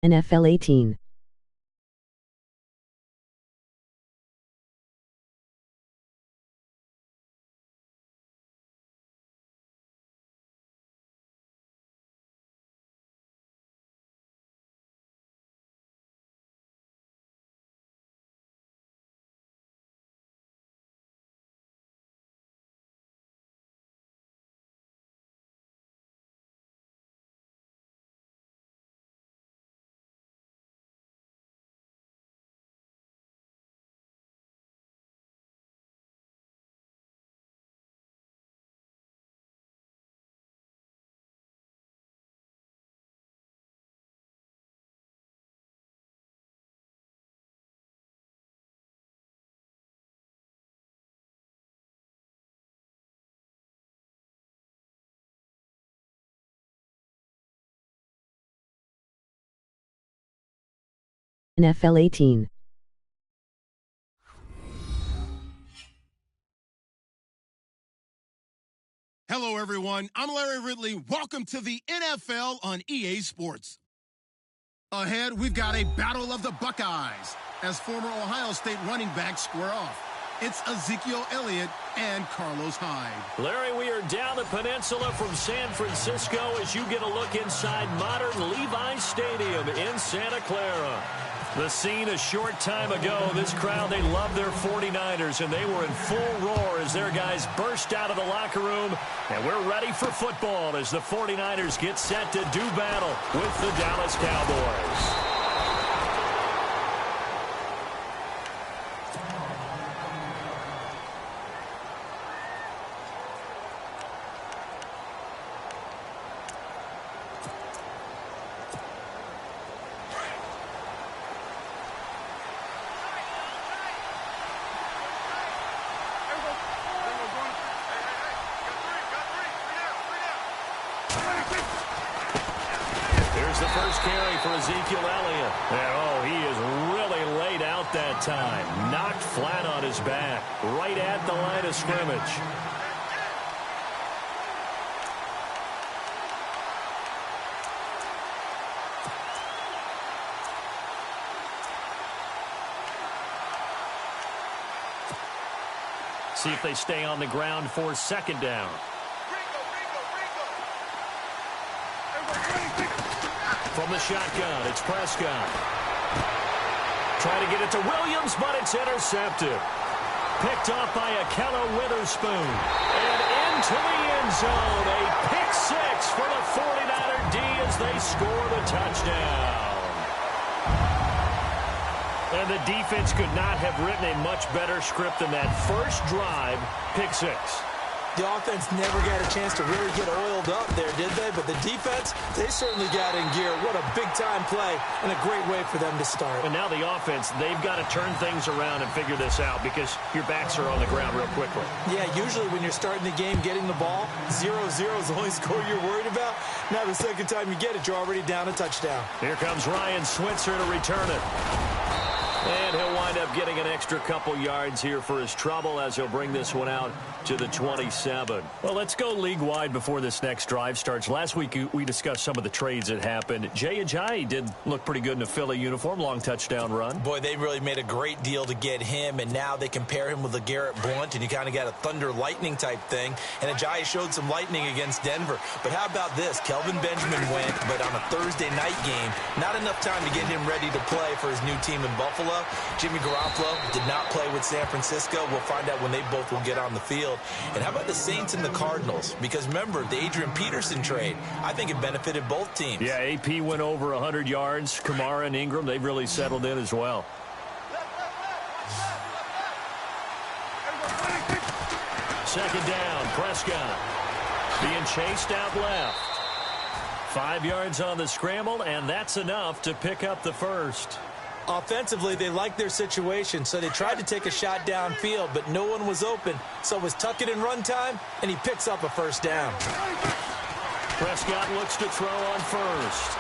NFL 18. NFL 18. Hello, everyone. I'm Larry Ridley. Welcome to the NFL on EA Sports. Ahead, we've got a battle of the Buckeyes as former Ohio State running backs square off. It's Ezekiel Elliott and Carlos Hyde. Larry, we are down the peninsula from San Francisco as you get a look inside modern Levi's Stadium in Santa Clara. The scene a short time ago, this crowd, they love their 49ers, and they were in full roar as their guys burst out of the locker room. And we're ready for football as the 49ers get set to do battle with the Dallas Cowboys. The first carry for Ezekiel Elliott. And, he is really laid out that time. Knocked flat on his back, right at the line of scrimmage. See if they stay on the ground for second down. From the shotgun, it's Prescott. Trying to get it to Williams, but it's intercepted. Picked off by Akella Witherspoon. And into the end zone. A pick six for the 49er D as they score the touchdown. And the defense could not have written a much better script than that first drive, pick six. The offense never got a chance to really get oiled up there, did they? But the defense, they certainly got in gear. What a big-time play and a great way for them to start. And now the offense, they've got to turn things around and figure this out because your backs are on the ground real quickly. Yeah, usually when you're starting the game, getting the ball, 0-0 is the only score you're worried about. Now the second time you get it, you're already down a touchdown. Here comes Ryan Switzer to return it. And he'll wind up getting an extra couple yards here for his trouble as he'll bring this one out to the 27. Well, let's go league-wide before this next drive starts. Last week, we discussed some of the trades that happened. Jay Ajayi did look pretty good in a Philly uniform, long touchdown run. Boy, they really made a great deal to get him, and now they compare him with a Garrett Blount, and you kind of got a thunder-lightning type thing. And Ajayi showed some lightning against Denver. But how about this? Kelvin Benjamin went, but on a Thursday night game, not enough time to get him ready to play for his new team in Buffalo. Jimmy Garoppolo did not play with San Francisco. We'll find out when they both will get on the field. And how about the Saints and the Cardinals? Because remember, the Adrian Peterson trade, I think it benefited both teams. Yeah, AP went over 100 yards. Kamara and Ingram, they've really settled in as well. Second down, Prescott being chased out left. 5 yards on the scramble, and that's enough to pick up the first. Offensively, they liked their situation, so they tried to take a shot downfield, but no one was open. So it was tuck it and run time, and he picks up a first down. Prescott looks to throw on first.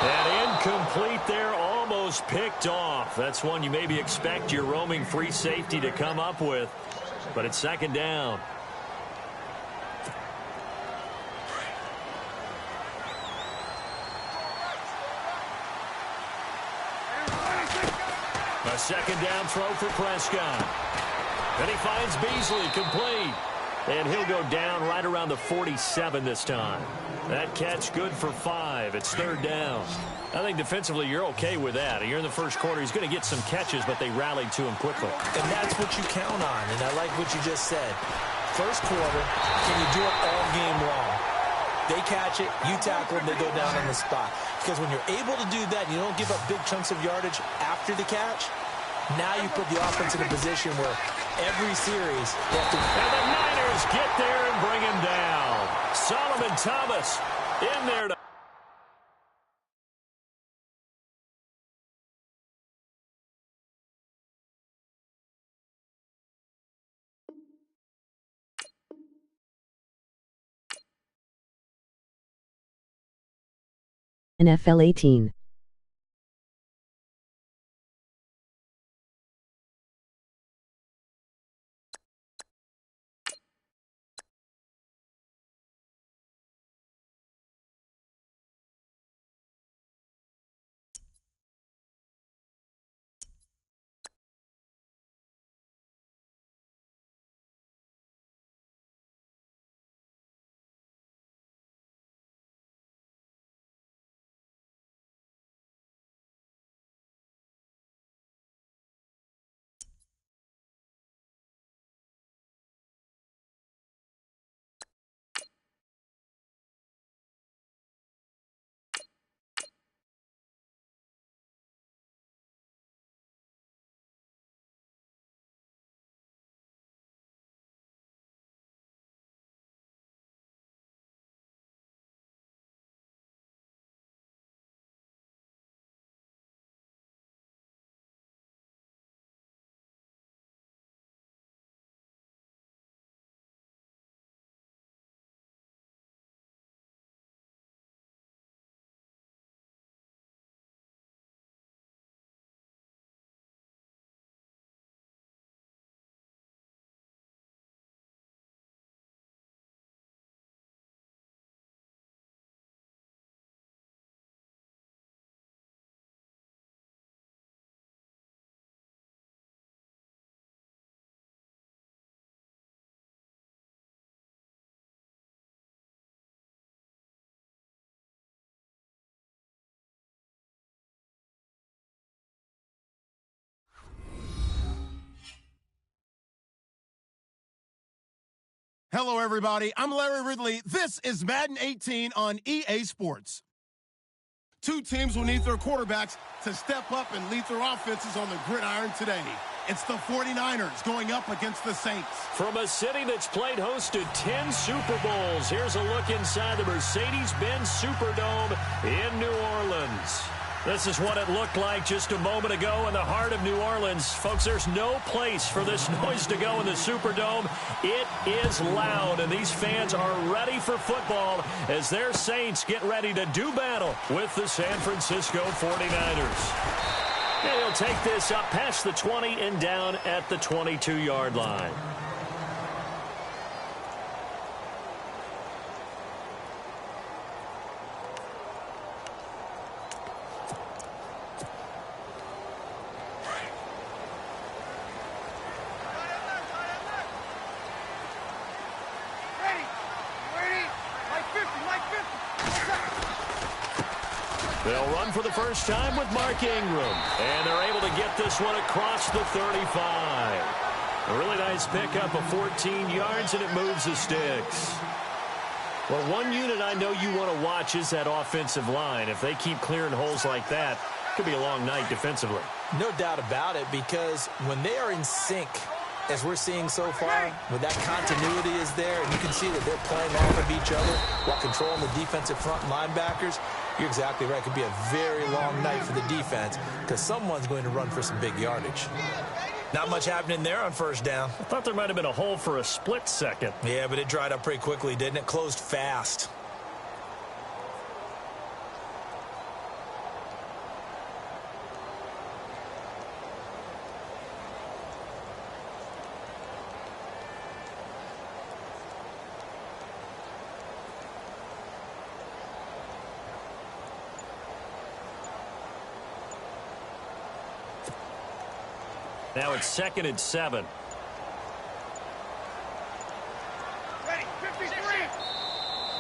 And incomplete there, almost picked off. That's one you maybe expect your roaming free safety to come up with, but it's second down. second down throw for Prescott. And he finds Beasley complete. And he'll go down right around the 47 this time. That catch good for 5. It's third down. I think defensively you're okay with that. You're in the first quarter. He's going to get some catches, but they rallied to him quickly. And that's what you count on, and I like what you just said. First quarter, can you do it all game long? They catch it, you tackle them, they go down on the spot. Because when you're able to do that and you don't give up big chunks of yardage after the catch, now you put the offense in a position where every series they have to... And the Niners get there and bring him down. Solomon Thomas in there to... NFL 18. Hello, everybody. I'm Larry Ridley. This is Madden 18 on EA Sports. Two teams will need their quarterbacks to step up and lead their offenses on the gridiron today. It's the 49ers going up against the Saints. From a city that's played host to 10 Super Bowls, here's a look inside the Mercedes-Benz Superdome in New Orleans. This is what it looked like just a moment ago in the heart of New Orleans. Folks, there's no place for this noise to go in the Superdome. It is loud, and these fans are ready for football as their Saints get ready to do battle with the San Francisco 49ers. And he'll take this up past the 20 and down at the 22-yard line. They'll run for the first time with Mark Ingram. And they're able to get this one across the 35. A really nice pickup of 14 yards, and it moves the sticks. Well, one unit I know you want to watch is that offensive line. If they keep clearing holes like that, it could be a long night defensively. No doubt about it, because when they are in sync, as we're seeing so far, when that continuity is there, and you can see that they're playing off of each other while controlling the defensive front linebackers, you're exactly right. It could be a very long night for the defense because someone's going to run for some big yardage. Not much happening there on first down. I thought there might have been a hole for a split second. Yeah, but it dried up pretty quickly, didn't it? Closed fast. Now it's 2nd and 7. Ready, 53.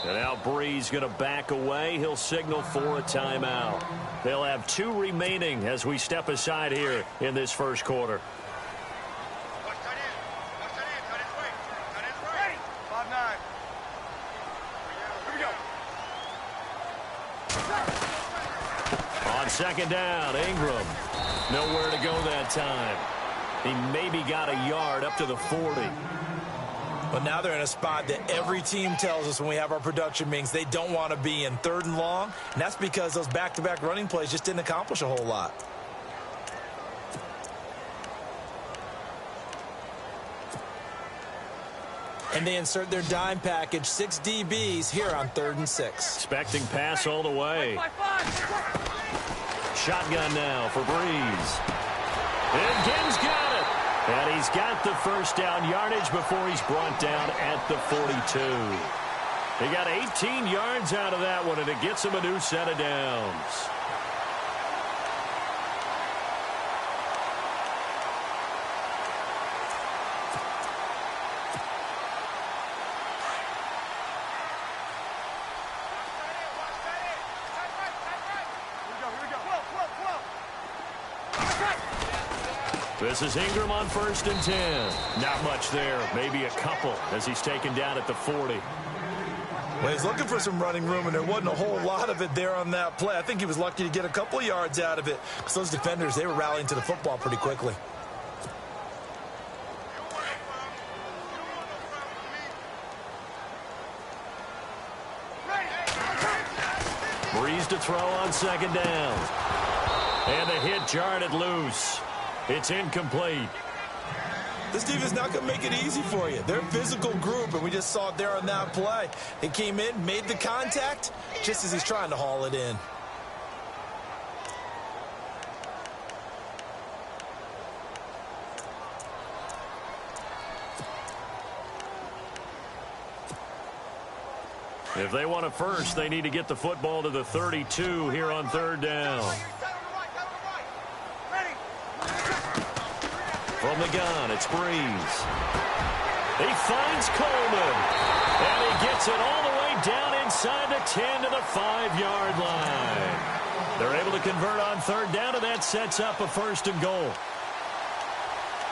And now Breeze going to back away. He'll signal for a timeout. They'll have 2 remaining as we step aside here in this first quarter. Ready, 5-9. Here we go. On 2nd down, Ingram. Nowhere to go that time. He maybe got a yard up to the 40. But now they're in a spot that every team tells us when we have our production meetings they don't want to be in, 3rd and long. And that's because those back-to-back running plays just didn't accomplish a whole lot. And they insert their dime package, 6 DBs here on 3rd and 6. Expecting pass all the way. Shotgun now for Breeze. And Gibbs got it. And he's got the first down yardage before he's brought down at the 42. He got 18 yards out of that one, and it gets him a new set of downs. This is Ingram on 1st and 10. Not much there. Maybe a couple as he's taken down at the 40. Well, he's looking for some running room, and there wasn't a whole lot of it there on that play. I think he was lucky to get a couple of yards out of it because those defenders, they were rallying to the football pretty quickly. Breeze to throw on 2nd down. And the hit jarred it loose. It's incomplete. This defense is not going to make it easy for you. They're a physical group, and we just saw it there on that play. They came in, made the contact, just as he's trying to haul it in. If they want a first, they need to get the football to the 32 here on 3rd down. From the gun, it's Breeze. He finds Coleman. And he gets it all the way down inside the 10 to the 5-yard line. They're able to convert on 3rd down, and that sets up a 1st and goal.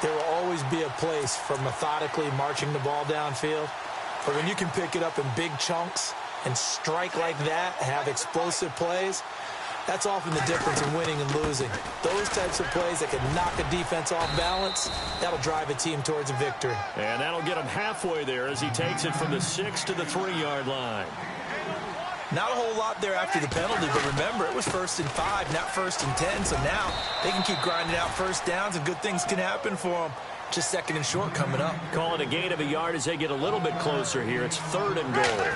There will always be a place for methodically marching the ball downfield. But when you can pick it up in big chunks and strike like that, have explosive plays, that's often the difference in winning and losing. Those types of plays that can knock a defense off balance, that'll drive a team towards a victory. And that'll get him halfway there as he takes it from the 6 to the 3-yard line. Not a whole lot there after the penalty, but remember, it was 1st and 5, not 1st and 10, so now they can keep grinding out first downs and good things can happen for them. Just 2nd and short coming up. Call it a gain of a yard as they get a little bit closer here. It's 3rd and goal.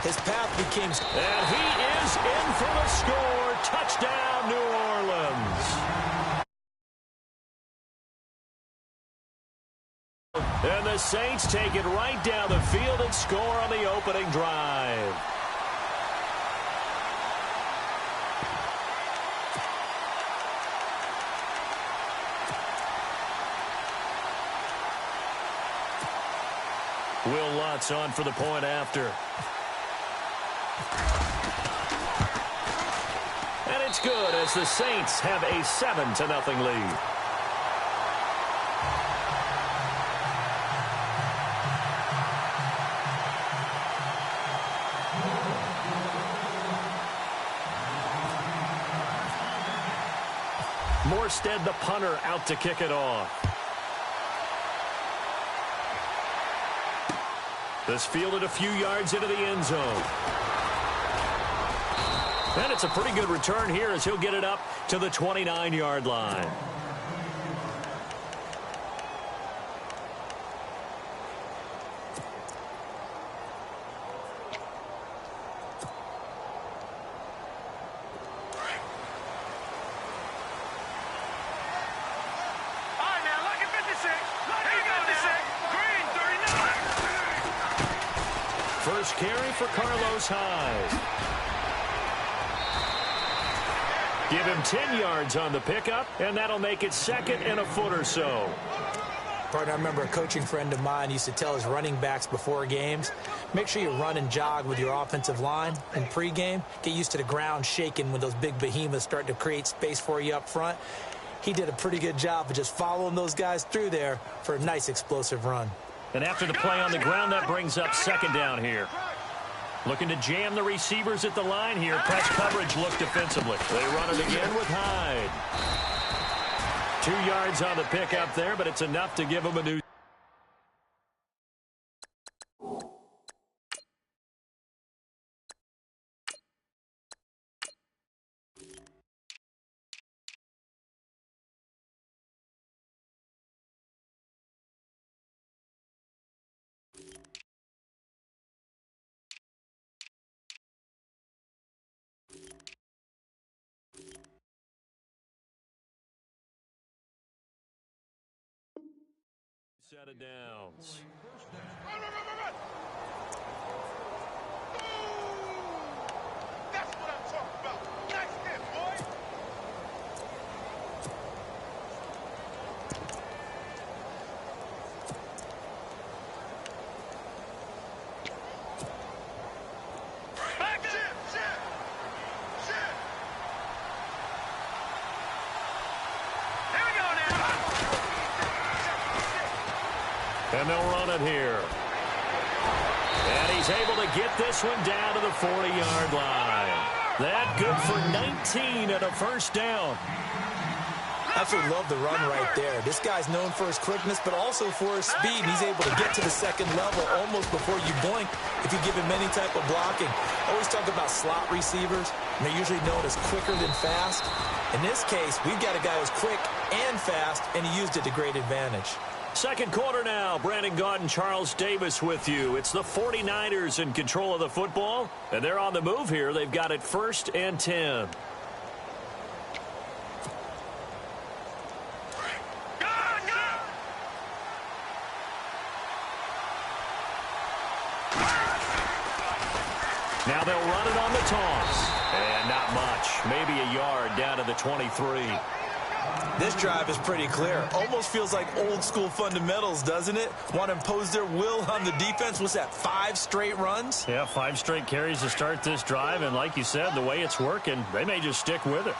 His path became... And he is in for the score. Touchdown, New Orleans. And the Saints take it right down the field and score on the opening drive. Will Lutz on for the point after. And it's good as the Saints have a 7-0 lead. Morstead, the punter, out to kick it off. This fielded a few yards into the end zone. And it's a pretty good return here as he'll get it up to the 29-yard line. First carry for Carlos Hyde. Give him 10 yards on the pickup, and that'll make it second and a foot or so. Partner, I remember a coaching friend of mine used to tell his running backs before games, make sure you run and jog with your offensive line in pregame. Get used to the ground shaking when those big behemoths start to create space for you up front. He did a pretty good job of just following those guys through there for a nice explosive run. And after the play on the ground, that brings up second down here. Looking to jam the receivers at the line here. Press coverage look defensively. They run it again with Hyde. 2 yards on the pickup there, but it's enough to give them a new. Set of downs. That's what I'm talking about. Nice hit, boy. Back it. Shit. Here we go now. And they'll run it here. And he's able to get this one down to the 40-yard line. That good for 19 and a first down. Absolutely love the run right there. This guy's known for his quickness, but also for his speed. He's able to get to the second level almost before you blink if you give him any type of blocking. Always talk about slot receivers, and they're usually known as quicker than fast. In this case, we've got a guy who's quick and fast, and he used it to great advantage. Second quarter now. Brandon Gaudin and Charles Davis with you. It's the 49ers in control of the football, and they're on the move here. They've got it 1st and 10. Now they'll run it on the toss. And not much. Maybe a yard down to the 23. This drive is pretty clear. Almost feels like old school fundamentals, doesn't it? Want to impose their will on the defense. What's that, 5 straight runs? Yeah, 5 straight carries to start this drive. And like you said, the way it's working, they may just stick with it.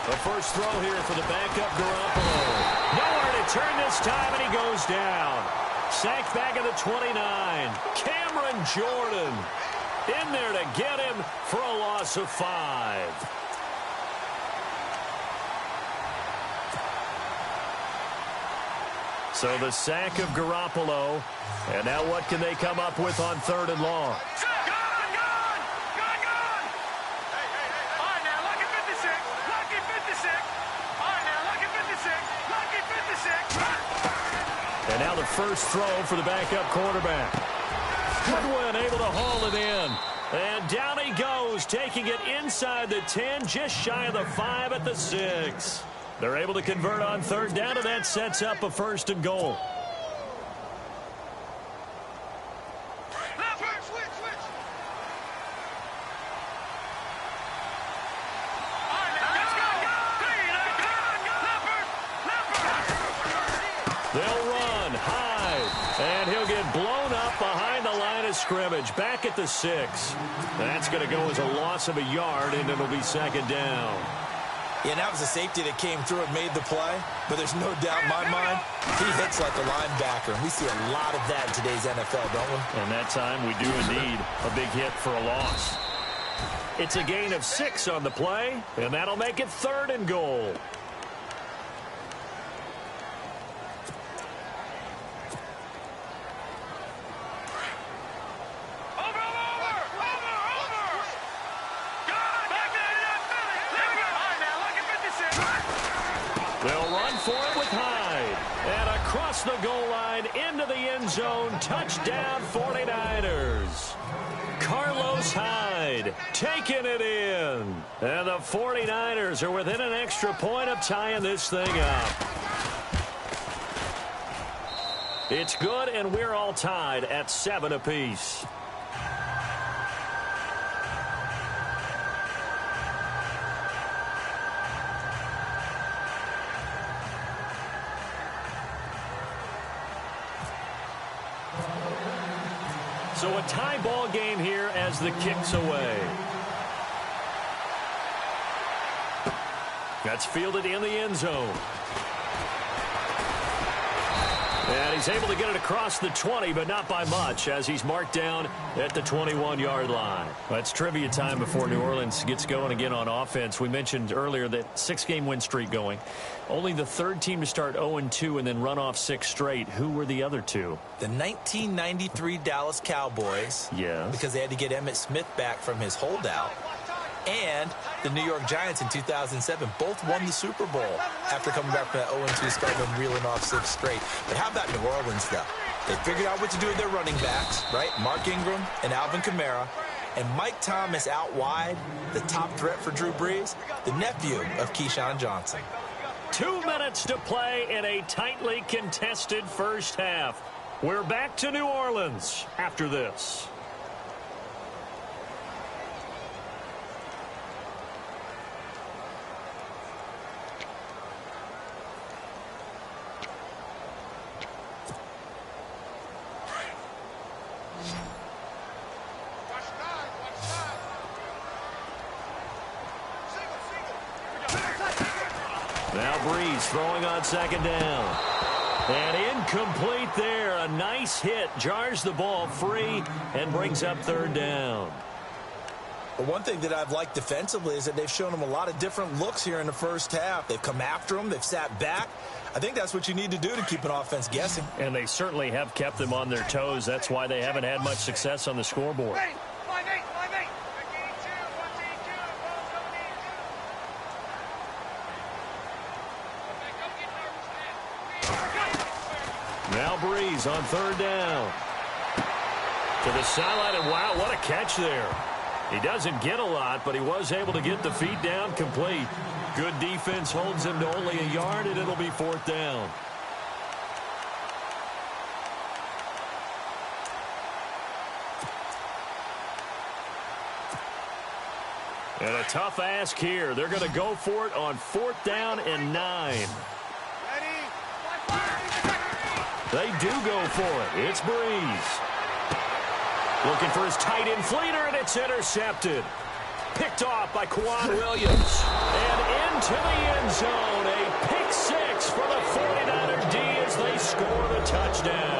The first throw here for the backup Garoppolo. Nowhere to turn this time, and he goes down. Sacked back at the 29. Cameron Jordan in there to get him for a loss of 5. So the sack of Garoppolo. And now what can they come up with on 3rd and long? And now the first throw for the backup quarterback. Goodwin able to haul it in. And down he goes, taking it inside the 10, just shy of the 5 at the 6. They're able to convert on 3rd down, and that sets up a 1st and goal. They'll run Hyde, and he'll get blown up behind the line of scrimmage, back at the 6. That's going to go as a loss of a yard, and it'll be 2nd down. Yeah, that was a safety that came through and made the play, but there's no doubt in my mind, he hits like a linebacker, and we see a lot of that in today's NFL, don't we? And that time we do indeed a big hit for a loss. It's a gain of 6 on the play, and that'll make it 3rd and goal. They'll run for it with Hyde. And across the goal line into the end zone. Touchdown 49ers. Carlos Hyde taking it in. And the 49ers are within an extra point of tying this thing up. It's good, and we're all tied at 7 apiece. So a tie ball game here as the kick's away. That's fielded in the end zone. And he's able to get it across the 20, but not by much, as he's marked down at the 21-yard line. That's trivia time before New Orleans gets going again on offense. We mentioned earlier that 6-game win streak going. Only the third team to start 0-2 and then run off 6 straight. Who were the other two? The 1993 Dallas Cowboys. Yes. Because they had to get Emmitt Smith back from his holdout. And the New York Giants in 2007 both won the Super Bowl after coming back from that 0-2 start and reeling off 6 straight. But how about New Orleans, though? They figured out what to do with their running backs, right? Mark Ingram and Alvin Kamara. And Mike Thomas out wide, the top threat for Drew Brees, the nephew of Keyshawn Johnson. 2 minutes to play in a tightly contested first half. We're back to New Orleans after this. Now Brees throwing on second down. And incomplete there. A nice hit. Jars the ball free and brings up third down. But one thing that I've liked defensively is that they've shown them a lot of different looks here in the first half. They've come after them. They've sat back. I think that's what you need to do to keep an offense guessing. And they certainly have kept them on their toes. That's why they haven't had much success on the scoreboard. Now Brees on third down. To the sideline, and wow, what a catch there. He doesn't get a lot, but he was able to get the feet down complete. Good defense holds him to only a yard, and it'll be fourth down. And a tough ask here. They're going to go for it on fourth down and 9. They do go for it. It's Brees. Looking for his tight end fleeter, and it's intercepted. Picked off by Quan Williams. And into the end zone. A pick 6 for the 49er D as they score the touchdown.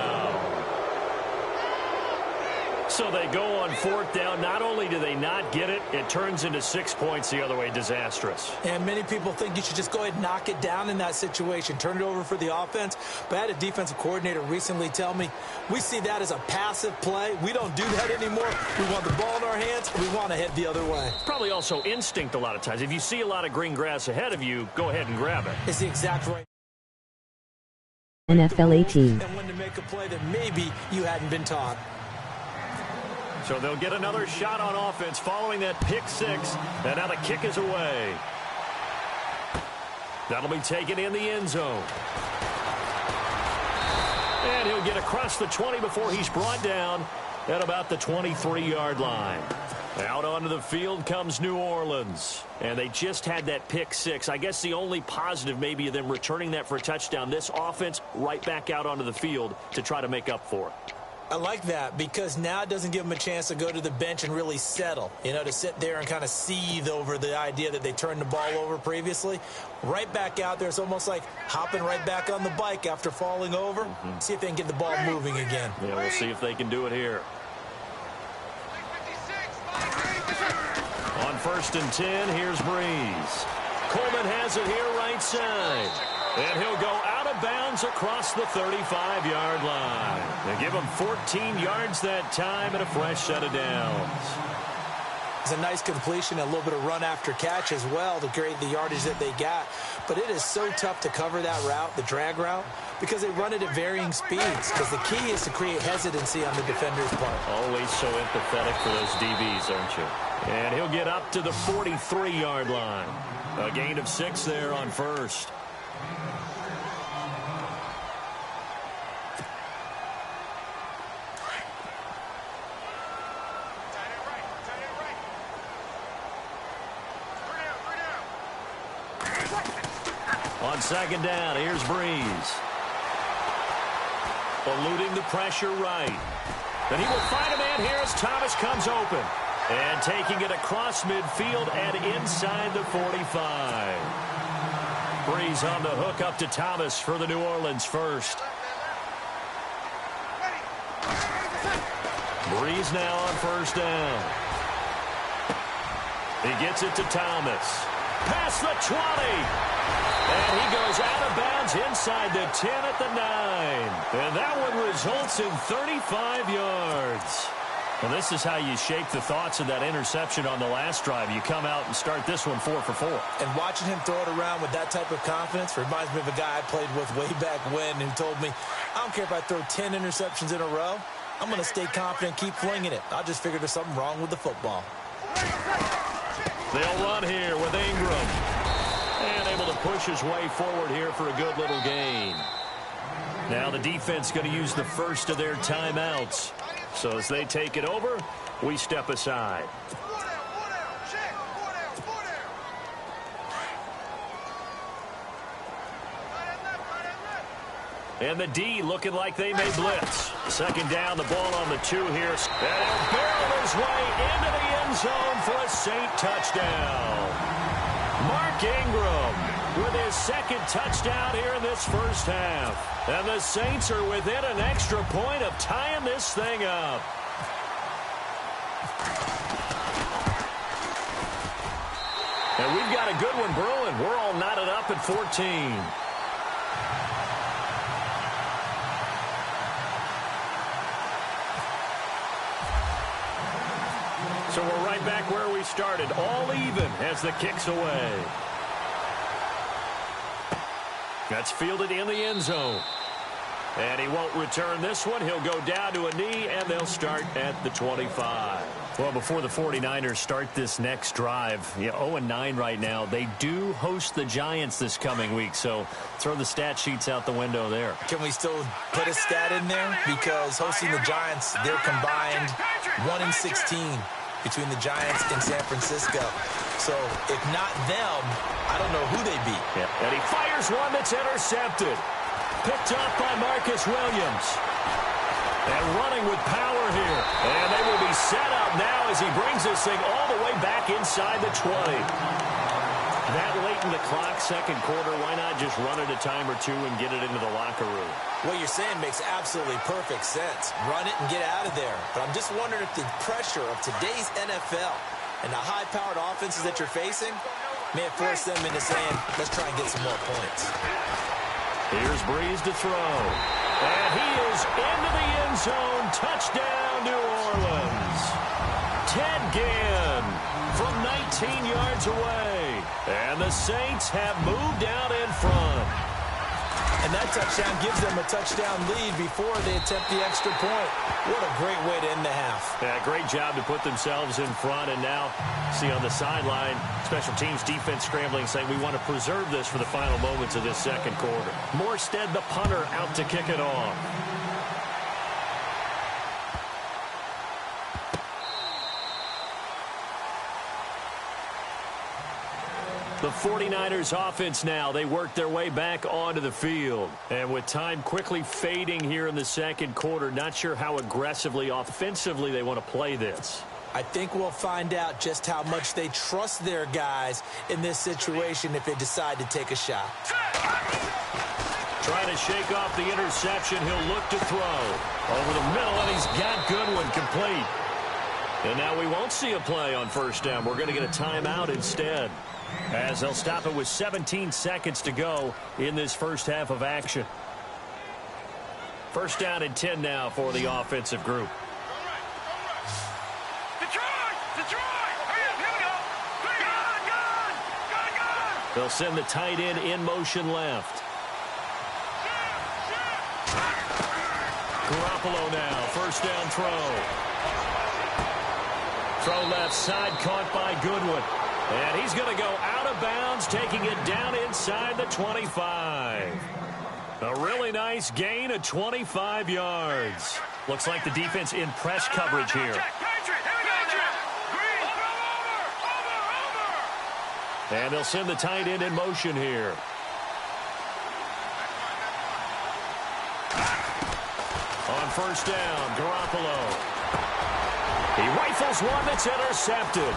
So they go on fourth down. Not only do they not get it, it turns into 6 points the other way. Disastrous. And many people think you should just go ahead and knock it down in that situation. Turn it over for the offense. But I had a defensive coordinator recently tell me, we see that as a passive play. We don't do that anymore. We want the ball in our hands. We want to head the other way. Probably also instinct a lot of times. If you see a lot of green grass ahead of you, go ahead and grab it. It's the exact right. NFL 18. And when to make a play that maybe you hadn't been taught. So they'll get another shot on offense following that pick 6. And now the kick is away. That'll be taken in the end zone. And he'll get across the 20 before he's brought down at about the 23-yard line. Out onto the field comes New Orleans. And they just had that pick 6. I guess the only positive maybe of them returning that for a touchdown. This offense right back out onto the field to try to make up for it. I like that because now it doesn't give them a chance to go to the bench and really settle, to sit there and kind of seethe over the idea that they turned the ball over previously. Right back out there, it's almost like hopping right back on the bike after falling over. See if they can get the ball moving again. Yeah, we'll see if they can do it here. On 1st and 10, here's Brees. Coleman has it here right side. And he'll go out of bounds across the 35-yard line. They give him 14 yards that time and a fresh set of downs. It's a nice completion, a little bit of run after catch as well to create the yardage that they got. But it is so tough to cover that route, the drag route, because they run it at varying speeds. Because the key is to create hesitancy on the defender's part. Always so empathetic for those DBs, aren't you? And he'll get up to the 43-yard line. A gain of 6 there on first. On second down, here's Brees. Eluding the pressure right. And he will find a man here as Thomas comes open. And taking it across midfield and inside the 45. Breeze on the hook up to Thomas for the New Orleans first. Breeze now on first down. He gets it to Thomas. Past the 20. And he goes out of bounds inside the 10 at the 9. And that one results in 35 yards. Well, this is how you shape the thoughts of that interception on the last drive. You come out and start this one 4 for 4. And watching him throw it around with that type of confidence reminds me of a guy I played with way back when who told me, I don't care if I throw 10 interceptions in a row. I'm going to stay confident, keep flinging it. I just figured there's something wrong with the football. They'll run here with Ingram. And able to push his way forward here for a good little gain. Now the defense going to use the first of their timeouts. So as they take it over, we step aside. And the D looking like they may blitz. Second down, the ball on the 2 here. And he'll barrel his way into the end zone for a Saint touchdown. Mark Ingram with his second touchdown here in this first half. And the Saints are within an extra point of tying this thing up. And we've got a good one brewing. We're all knotted up at 14. So we're right back where we started, all even as the kick's away. That's fielded in the end zone. And he won't return this one. He'll go down to a knee, and they'll start at the 25. Well, before the 49ers start this next drive, 0-9 right now. They do host the Giants this coming week, so throw the stat sheets out the window there. Can we still put a stat in there? Because hosting the Giants, they're combined 1-16 between the Giants and San Francisco. So if not them, I don't know who they beat. Yeah. And he fires one that's intercepted. Picked up by Marcus Williams. And running with power here. And they will be set up now as he brings this thing all the way back inside the 20. That late in the clock, second quarter, why not just run it a time or two and get it into the locker room? What you're saying makes absolutely perfect sense. Run it and get out of there. But I'm just wondering if the pressure of today's NFL and the high-powered offenses that you're facing may have forced them into saying, let's try and get some more points. Here's Breeze to throw. And he is into the end zone. Touchdown, New Orleans. Ted Ginn from 19 yards away. And the Saints have moved out in front. And that touchdown gives them a touchdown lead before they attempt the extra point. What a great way to end the half. Yeah, great job to put themselves in front. And now, see on the sideline, special teams defense scrambling, saying we want to preserve this for the final moments of this second quarter. Morstead, the punter, out to kick it off. The 49ers offense now, they work their way back onto the field. And with time quickly fading here in the second quarter, not sure how aggressively, offensively they want to play this. I think we'll find out just how much they trust their guys in this situation if they decide to take a shot. Trying to shake off the interception, he'll look to throw. Over the middle, and he's got Goodwin complete. And now we won't see a play on first down. We're going to get a timeout instead, as they'll stop it with 17 seconds to go in this first half of action. First down and 10 now for the offensive group. They'll send the tight end in motion left. Garoppolo now, first down throw. Throw left side, caught by Goodwin. And he's going to go out of bounds, taking it down inside the 25. A really nice gain of 25 yards. Looks like the defense in press coverage here. And they'll send the tight end in motion here. On first down. Garoppolo. He rifles one that's intercepted.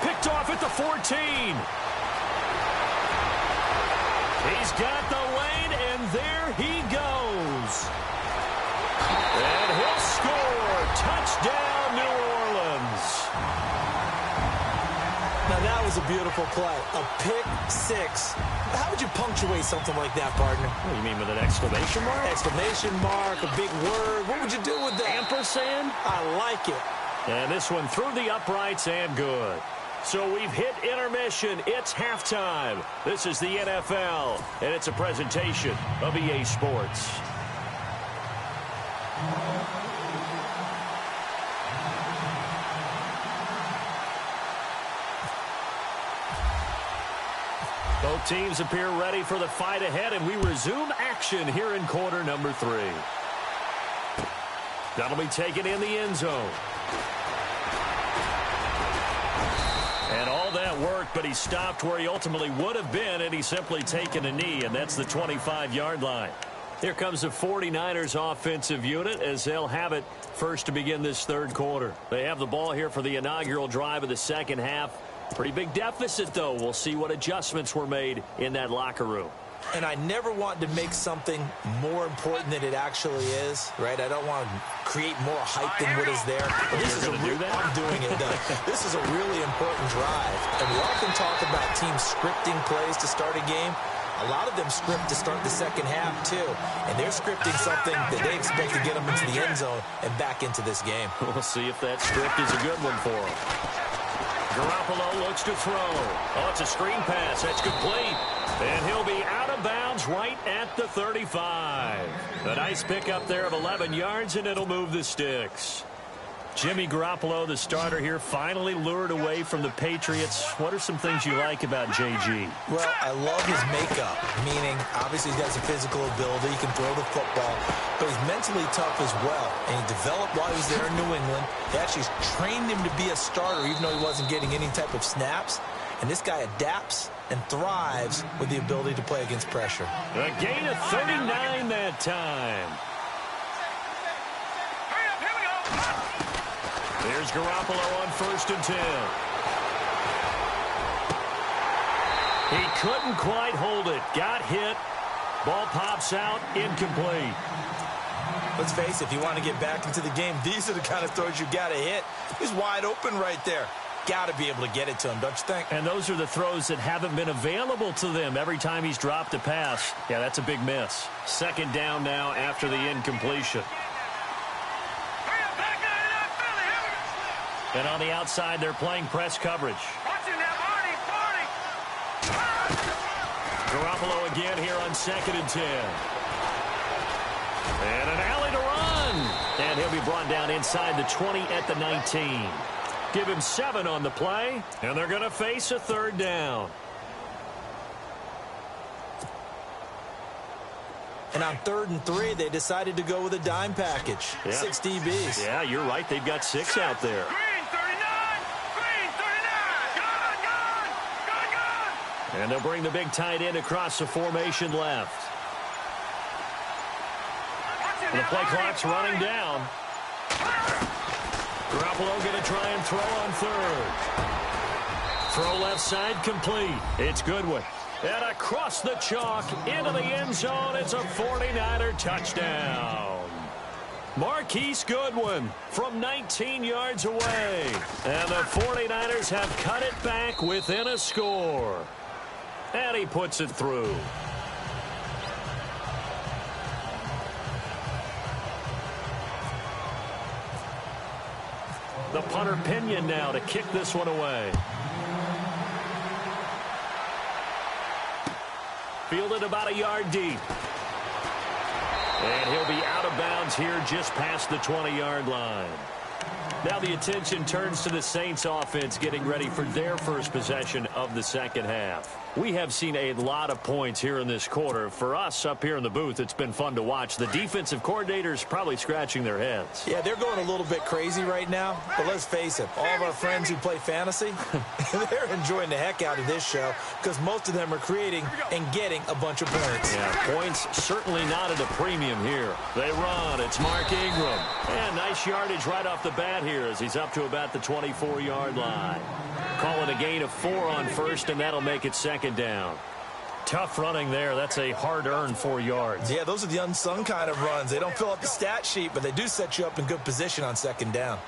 Picked off at the 14. He's got the lane, and there he goes. And he'll score. Touchdown, New Orleans. Now, that was a beautiful play. A pick six. How would you punctuate something like that, partner? What do you mean with an exclamation mark? Exclamation mark, a big word. What would you do with that? Ampersand? I like it. And this one through the uprights and good. So we've hit intermission. It's halftime. This is the NFL, and it's a presentation of EA Sports. Both teams appear ready for the fight ahead, and we resume action here in quarter number 3. That'll be taken in the end zone. And all that work, but he stopped where he ultimately would have been, and he's simply taken a knee, and that's the 25-yard line. Here comes the 49ers offensive unit as they'll have it first to begin this third quarter. They have the ball here for the inaugural drive of the second half. Pretty big deficit, though. We'll see what adjustments were made in that locker room. And I never want to make something more important than it actually is, right? I don't want to create more hype than what is there. But this is I'm doing it, though. This is a really important drive. And we often talk about teams scripting plays to start a game. A lot of them script to start the second half, too. And they're scripting something that they expect to get them into the end zone and back into this game. We'll see if that script is a good one for them. Garoppolo looks to throw. Oh, it's a screen pass. That's complete. And he'll be out of bounds right at the 35. A nice pickup there of 11 yards, and it'll move the sticks. Jimmy Garoppolo, the starter here, finally lured away from the Patriots. What are some things you like about JG? Well, I love his makeup, meaning obviously he's got some physical ability. He can throw the football, but he's mentally tough as well. And he developed while he was there in New England. They actually trained him to be a starter, even though he wasn't getting any type of snaps. And this guy adapts and thrives with the ability to play against pressure. A gain of 39 that time. There's Garoppolo on 1st and 10. He couldn't quite hold it. Got hit. Ball pops out. Incomplete. Let's face it, if you want to get back into the game, these are the kind of throws you got to hit. He's wide open right there. Got to be able to get it to him, don't you think? And those are the throws that haven't been available to them every time he's dropped a pass. Yeah, that's a big miss. Second down now after the incompletion. And on the outside, they're playing press coverage. Garoppolo again here on 2nd and 10. And an alley to run. And he'll be brought down inside the 20 at the 19. Give him 7 on the play, and they're going to face a 3rd down. And on 3rd and 3, they decided to go with a dime package. Yeah. 6 DBs. Yeah, you're right. They've got 6 out there. And they'll bring the big tight end across the formation left. And the play clock's running down. Garoppolo going to try and throw on 3rd. Throw left side complete. It's Goodwin. And across the chalk into the end zone. It's a 49er touchdown. Marquise Goodwin from 19 yards away. And the 49ers have cut it back within a score. And he puts it through. The punter Pinion now to kick this one away. Fielded about a yard deep. And he'll be out of bounds here just past the 20-yard line. Now the attention turns to the Saints offense getting ready for their first possession of the second half. We have seen a lot of points here in this quarter. For us up here in the booth, it's been fun to watch. The defensive coordinators probably scratching their heads. Yeah, they're going a little bit crazy right now, but let's face it, all of our friends who play fantasy, they're enjoying the heck out of this show because most of them are creating and getting a bunch of points. Yeah, points certainly not at a premium here. They run. It's Mark Ingram. And nice yardage right off the bat here as he's up to about the 24-yard line. Call it a gain of 4 on first, and that'll make it second down. Tough running there. That's a hard-earned 4 yards. Yeah, those are the unsung kind of runs. They don't fill up the stat sheet, but they do set you up in good position on second down.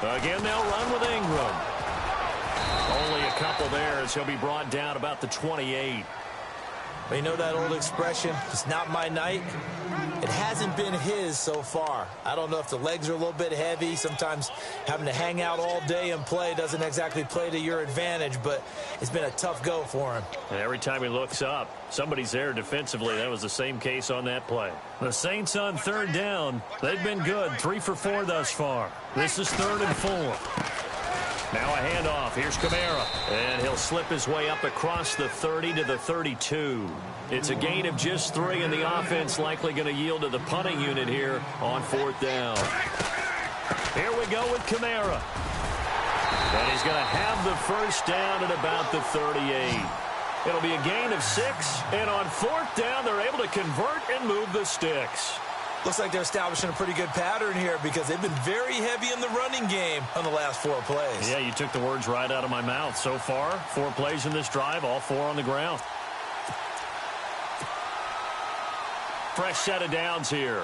Again, they'll run with Ingram. Only a couple there as he'll be brought down about the 28. You know that old expression, it's not my night? It hasn't been his so far. I don't know if the legs are a little bit heavy. Sometimes having to hang out all day and play doesn't exactly play to your advantage, but it's been a tough go for him. And every time he looks up, somebody's there defensively. That was the same case on that play. The Saints on third down. They've been good, 3 for 4 thus far. This is 3rd and 4. Now a handoff. Here's Kamara. And he'll slip his way up across the 30 to the 32. It's a gain of just 3, and the offense likely going to yield to the punting unit here on 4th down. Here we go with Kamara. And he's going to have the first down at about the 38. It'll be a gain of 6, and on 4th down, they're able to convert and move the sticks. Looks like they're establishing a pretty good pattern here because they've been very heavy in the running game on the last 4 plays. Yeah, you took the words right out of my mouth. So far, 4 plays in this drive, all 4 on the ground. Fresh set of downs here.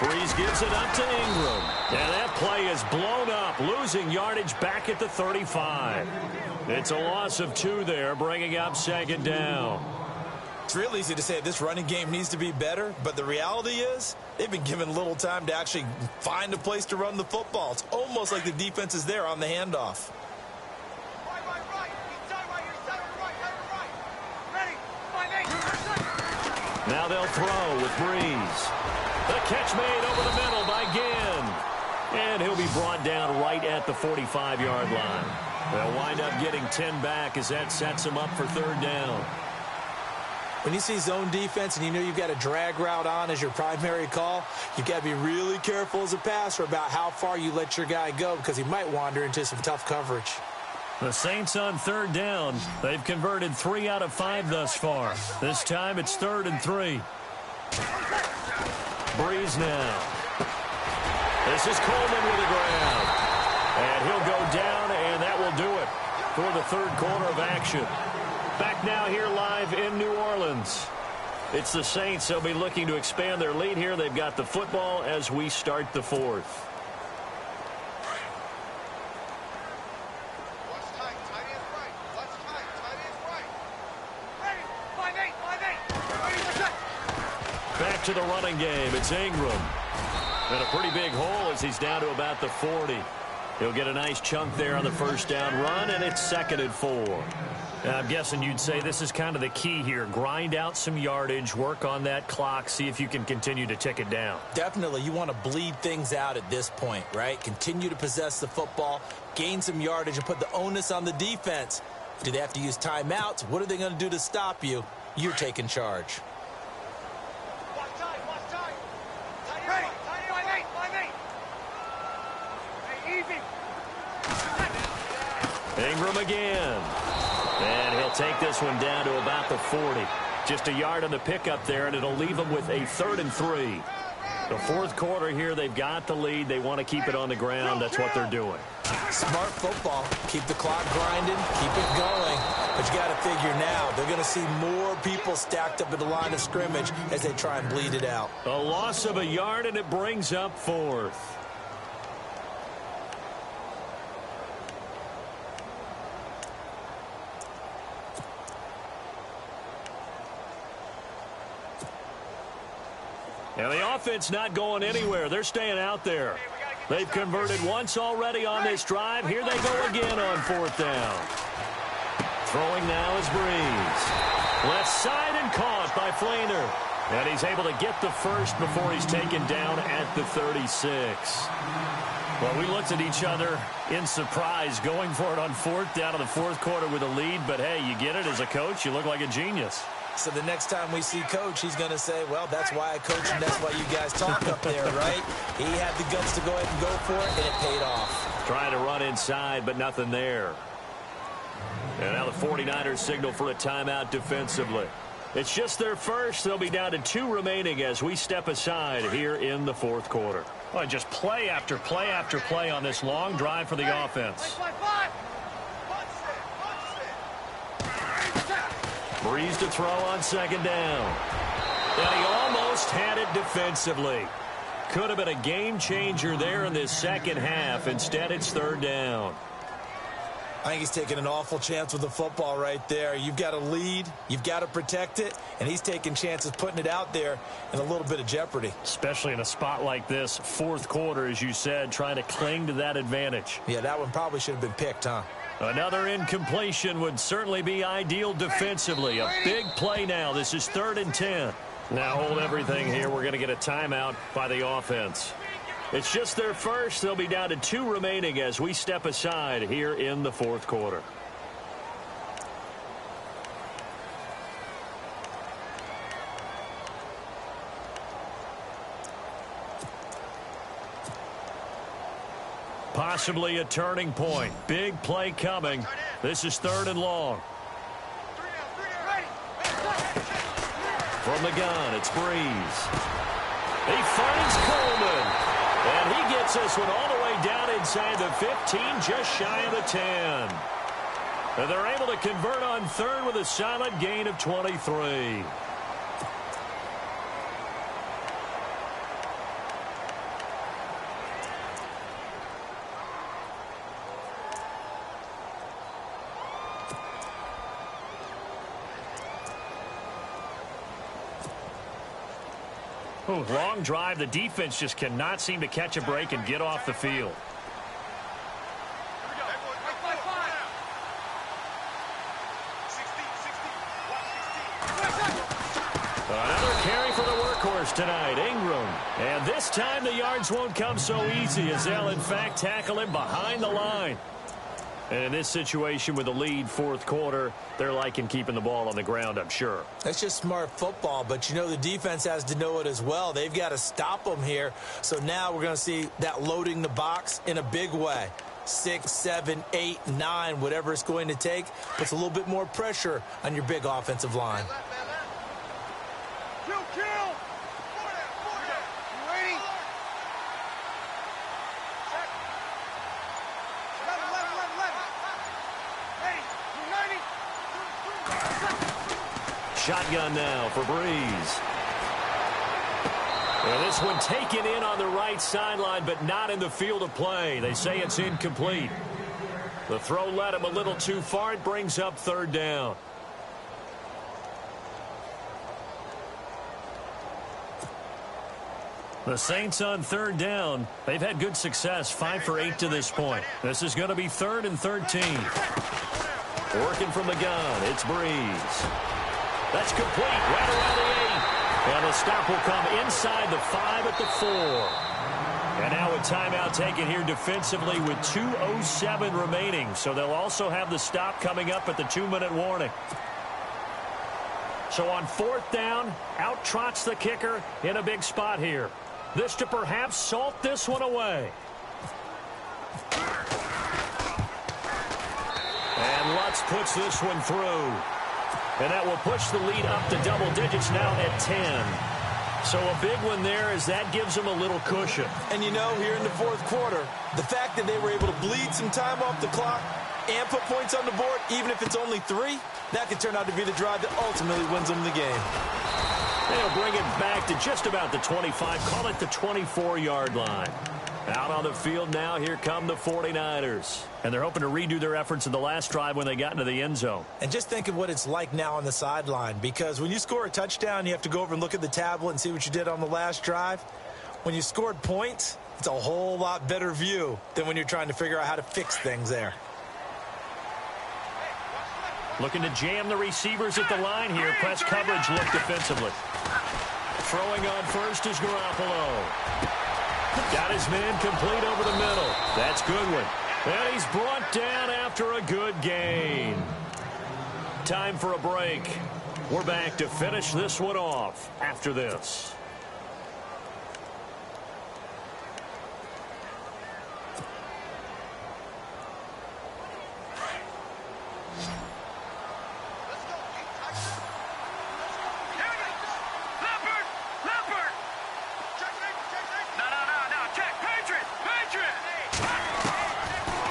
Breeze gives it up to Ingram. And that play is blown up, losing yardage back at the 35. It's a loss of 2 there, bringing up second down. It's real easy to say this running game needs to be better, but the reality is they've been given little time to actually find a place to run the football. It's almost like the defense is there on the handoff. Now they'll throw with Breeze. The catch made over the middle by Ginn. And he'll be brought down right at the 45-yard line. They'll wind up getting 10 back as that sets them up for 3rd down. When you see zone defense and you know you've got a drag route on as your primary call, you've got to be really careful as a passer about how far you let your guy go because he might wander into some tough coverage. The Saints on 3rd down. They've converted 3 out of 5 thus far. This time it's 3rd and 3. Breeze now. This is Coleman with the grab. And he'll go down, and that will do it for the 3rd quarter of action. Back now here live in New Orleans. It's the Saints. They'll be looking to expand their lead here. They've got the football as we start the 4th. Back to the running game. It's Ingram. And a pretty big hole as he's down to about the 40. He'll get a nice chunk there on the first down run, and it's 2nd and 4. I'm guessing you'd say this is kind of the key here. Grind out some yardage, work on that clock, see if you can continue to tick it down. Definitely. You want to bleed things out at this point, right? Continue to possess the football, gain some yardage, and put the onus on the defense. Do they have to use timeouts? What are they going to do to stop you? You're taking charge. Ingram again. And he'll take this one down to about the 40. Just a yard on the pickup there, and it'll leave them with a 3rd and 3. The 4th quarter here, they've got the lead. They want to keep it on the ground. That's what they're doing. Smart football. Keep the clock grinding. Keep it going. But you got to figure now, they're going to see more people stacked up at the line of scrimmage as they try and bleed it out. A loss of a yard, and it brings up 4th. And the offense not going anywhere. They're staying out there. They've converted once already on this drive. Here they go again on 4th down. Throwing now is Breeze. Left side and caught by Flainer. And he's able to get the first before he's taken down at the 36. Well, we looked at each other in surprise going for it on fourth down in the fourth quarter with a lead. But, hey, you get it as a coach. You look like a genius. So the next time we see Coach, he's going to say, well, that's why I coach and that's why you guys talk up there, right? He had the guts to go ahead and go for it, and it paid off. Trying to run inside, but nothing there. And now the 49ers signal for a timeout defensively. It's just their first. They'll be down to 2 remaining as we step aside here in the fourth quarter. Well, just play after play after play on this long drive for the offense. Breeze to throw on second down. And he almost had it defensively. Could have been a game changer there in this second half. Instead, it's third down. I think he's taking an awful chance with the football right there. You've got a lead, you've got to protect it, and he's taking chances putting it out there in a little bit of jeopardy. Especially in a spot like this, fourth quarter, as you said, trying to cling to that advantage. Yeah, that one probably should have been picked, huh? Another incompletion would certainly be ideal defensively. A big play now. This is 3rd and 10. Now hold everything here. We're going to get a timeout by the offense. It's just their first. They'll be down to 2 remaining as we step aside here in the fourth quarter. Possibly a turning point. Big play coming. This is 3rd and long. From the gun, it's Breeze. He finds Coleman. And he gets this one all the way down inside the 15, just shy of the 10. And they're able to convert on 3rd with a solid gain of 23. Long drive. The defense just cannot seem to catch a break and get off the field. Another carry for the workhorse tonight, Ingram. And this time the yards won't come so easy as they'll, in fact, tackle him behind the line. And in this situation with the lead fourth quarter, they're liking keeping the ball on the ground, I'm sure. That's just smart football, but you know the defense has to know it as well. They've got to stop them here. So now we're going to see that loading the box in a big way. 6, 7, 8, 9, whatever it's going to take, puts a little bit more pressure on your big offensive line. Shotgun now for Breeze. And this one taken in on the right sideline, but not in the field of play. They say it's incomplete. The throw led him a little too far. It brings up 3rd down. The Saints on 3rd down. They've had good success, 5 for 8 to this point. This is going to be 3rd and 13. Working from the gun, it's Breeze. That's complete, right around the 8. And the stop will come inside the 5 at the 4. And now a timeout taken here defensively with 2:07 remaining. So they'll also have the stop coming up at the 2-minute warning. So on 4th down, out trots the kicker in a big spot here. This to perhaps salt this one away. And Lutz puts this one through. And that will push the lead up to double digits now at 10. So a big one there as that gives them a little cushion. And you know, here in the fourth quarter, the fact that they were able to bleed some time off the clock and put points on the board, even if it's only 3, that could turn out to be the drive that ultimately wins them the game. They'll bring it back to just about the 25, call it the 24-yard line. Out on the field now, here come the 49ers. And they're hoping to redo their efforts in the last drive when they got into the end zone. And just think of what it's like now on the sideline, because when you score a touchdown, you have to go over and look at the tablet and see what you did on the last drive. When you scored points, it's a whole lot better view than when you're trying to figure out how to fix things there. Looking to jam the receivers at the line here. Press coverage look defensively. Throwing on first is Garoppolo. Got his man complete over the middle. That's Goodwin. And he's brought down after a good gain. Time for a break. We're back to finish this one off after this.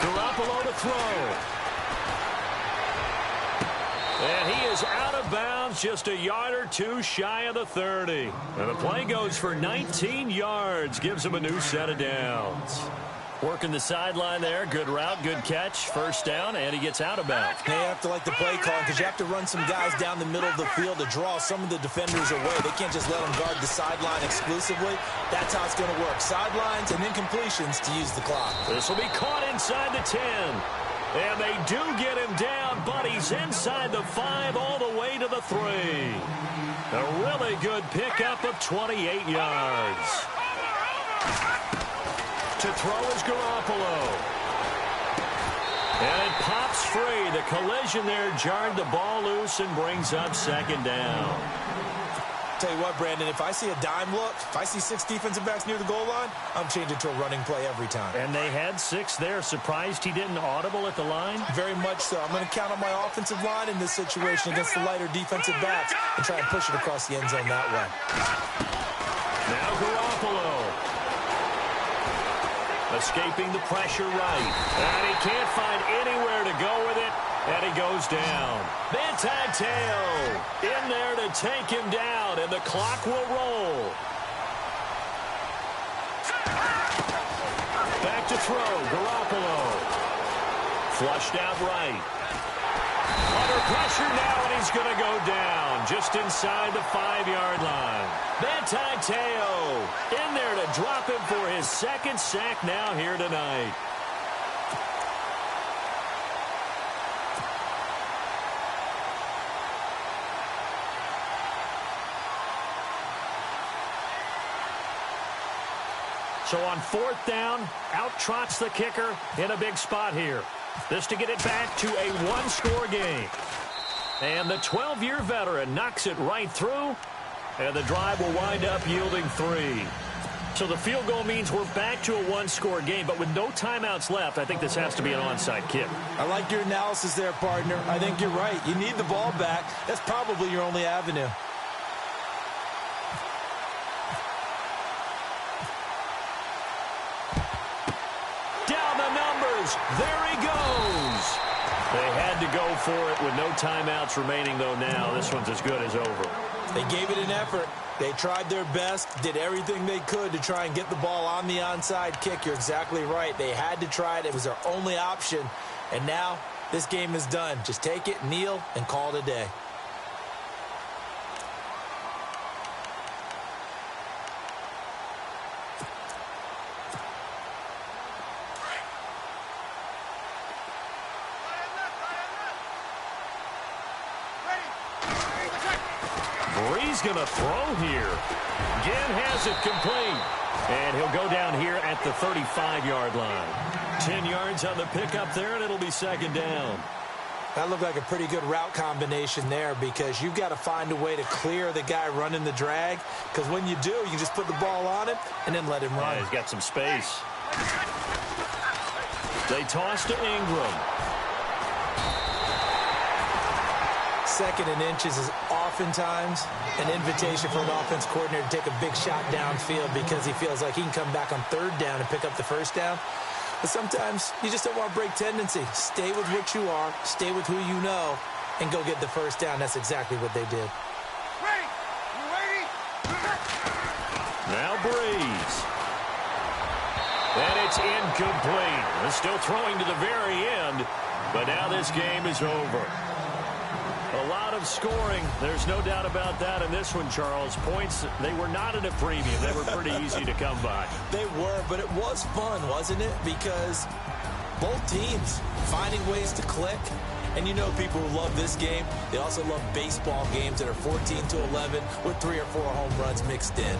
Garoppolo to throw. And he is out of bounds, just a yard or two shy of the 30. And the play goes for 19 yards, gives him a new set of downs. Working the sideline there, good route, good catch, first down, and he gets out of bounds. They have to like the play call because you have to run some guys down the middle of the field to draw some of the defenders away. They can't just let them guard the sideline exclusively. That's how it's going to work. Sidelines and incompletions to use the clock. This will be caught inside the 10. And they do get him down, but he's inside the 5 all the way to the 3. A really good pickup of 28 yards. To throw is Garoppolo. And it pops free. The collision there jarred the ball loose and brings up second down. Tell you what, Brandon, if I see a dime look, if I see 6 defensive backs near the goal line, I'm changing to a running play every time. And they had 6 there. Surprised he didn't audible at the line? Very much so. I'm going to count on my offensive line in this situation against the lighter defensive backs and try and push it across the end zone that way. Now Garoppolo. Escaping the pressure right. And he can't find anywhere to go with it. And he goes down. Manti-Te'o in there to take him down, and the clock will roll. Back to throw, Garoppolo. Flushed out right. Under pressure now, and he's going to go down just inside the 5-yard line. Manti-Te'o in there to drop him for his second sack now here tonight. So on 4th down, out trots the kicker in a big spot here. This to get it back to a 1-score game. And the 12-year veteran knocks it right through, and the drive will wind up yielding 3. So the field goal means we're back to a 1-score game, but with no timeouts left, I think this has to be an onside kick. I like your analysis there, partner. I think you're right. You need the ball back. That's probably your only avenue. There he goes. They had to go for it with no timeouts remaining, though, now. This one's as good as over. They gave it an effort. They tried their best, did everything they could to try and get the ball on the onside kick. You're exactly right. They had to try it. It was their only option. And now this game is done. Just take it, kneel, and call it a day. He's going to throw here. Again has it complete. And he'll go down here at the 35-yard line. 10 yards on the pickup there, and it'll be second down. That looked like a pretty good route combination there because you've got to find a way to clear the guy running the drag, because when you do, you just put the ball on him and then let him run. Yeah, he's got some space. They toss to Ingram. 2nd and inches is oftentimes an invitation for an offense coordinator to take a big shot downfield because he feels like he can come back on 3rd down and pick up the 1st down. But sometimes you just don't want to break tendency. Stay with what you are, stay with who you know, and go get the 1st down. That's exactly what they did. Ready? You ready? Now Breeze. And it's incomplete. They're still throwing to the very end, but now this game is over. A lot of scoring. There's no doubt about that in this one, Charles. Points, they were not at a premium. They were pretty easy to come by. They were, but it was fun, wasn't it? Because both teams finding ways to click And you know people who love this game, they also love baseball games that are 14-11 with 3 or 4 home runs mixed in.